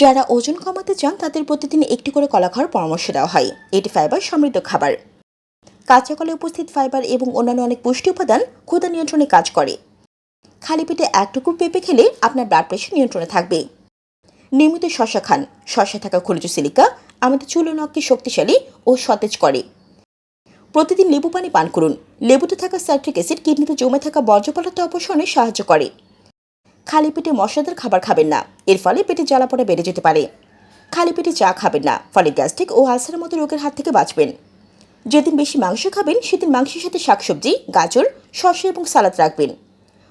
যারা ওজন কমাতে চান তাদের প্রতিদিন একটি করে কলা খাওয়ার পরামর্শ দেওয়া হয়। এটি ফাইবার সমৃদ্ধ খাবার। কাঁচা কলায় উপস্থিত ফাইবার এবং অন্যান্য অনেক পুষ্টি উপাদান ক্ষুধা নিয়ন্ত্রণে কাজ করে। খালি পেটে এক টুকরো পেঁপে খেলে আপনার ব্লাড প্রেশার নিয়ন্ত্রণে থাকবে। নিয়মিত শশা খান। শশা থাকা খনিজ সিলিকা আমাদের চুল ও নখকে শক্তিশালী ও সতেজ করে। প্রতিদিন লেবু পানি পান করুন। লেবুতে থাকা সাইট্রিক অ্যাসিড কিডনিতে জমে থাকা বর্জ্য পদার্থ অপসারণে সাহায্য করে। খালি পেটে মশলাদার খাবার খাবেন না, এর ফলে পেটে জ্বালাপোড়া বেড়ে যেতে পারে। খালি পেটে চা খাবেন না, ফলে গ্যাস্ট্রিক ও আলসারের মতো রোগের হাত থেকে বাঁচবেন। যেদিন বেশি মাংস খাবেন সেদিন মাংসের সাথে শাকসবজি, গাজর, শসা এবং সালাদ রাখবেন।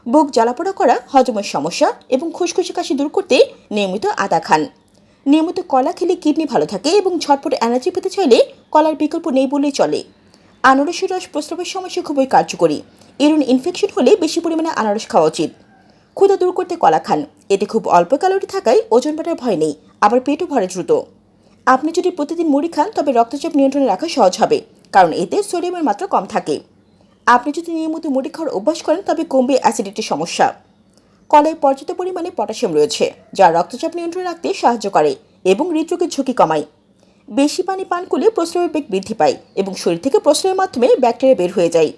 বুক জ্বালাপোড়া করা, হজমের সমস্যা এবং খুশখুশি কাশি দূর করতে নিয়মিত আদা খান। নিয়মিত কলা খেলে কিডনি ভালো থাকে এবং ঝটপট এনার্জি পেতে চাইলে কলার বিকল্প নেই বললেই চলে। আনারসের রস প্রস্রাবের সমস্যা খুবই কার্যকরী। ইউরিন ইনফেকশন হলে বেশি পরিমাণে আনারস খাওয়া উচিত। ক্ষুধা দূর করতে কলা খান। এতে খুব অল্প ক্যালোরি থাকায় ওজন বাড়ার ভয় নেই, আবার পেটও ভরে দ্রুত। আপনি যদি প্রতিদিন মুড়ি খান তবে রক্তচাপ নিয়ন্ত্রণে রাখা সহজ হবে, কারণ এতে সোডিয়ামের মাত্রা কম থাকে। আপনি যদি নিয়মিত মুড়ি খাওয়ার অভ্যাস করেন তবে কমবে অ্যাসিডিটির সমস্যা। কলায় পর্যাপ্ত পরিমাণে পটাশিয়াম রয়েছে, যা রক্তচাপ নিয়ন্ত্রণে রাখতে সাহায্য করে এবং হৃদরোগের ঝুঁকি কমায়। বেশি পানি পান করলে প্রস্রাবের বেগ বৃদ্ধি পায় এবং শরীর থেকে প্রস্রাবের মাধ্যমে ব্যাকটেরিয়া বের হয়ে যায়।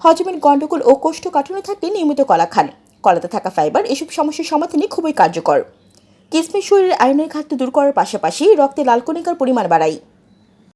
হজমের গণ্ডগোল ও কোষ্ঠকাঠিন্য থাকলে নিয়মিত কলা খান। কলাতে থাকা ফাইবার এসব সমস্যার সমাধানে খুবই কার্যকর। কিশমিশ শরীরের আয়রনের ঘাটতি দূর করার পাশাপাশি রক্তে লাল কণিকার পরিমাণ বাড়ায়।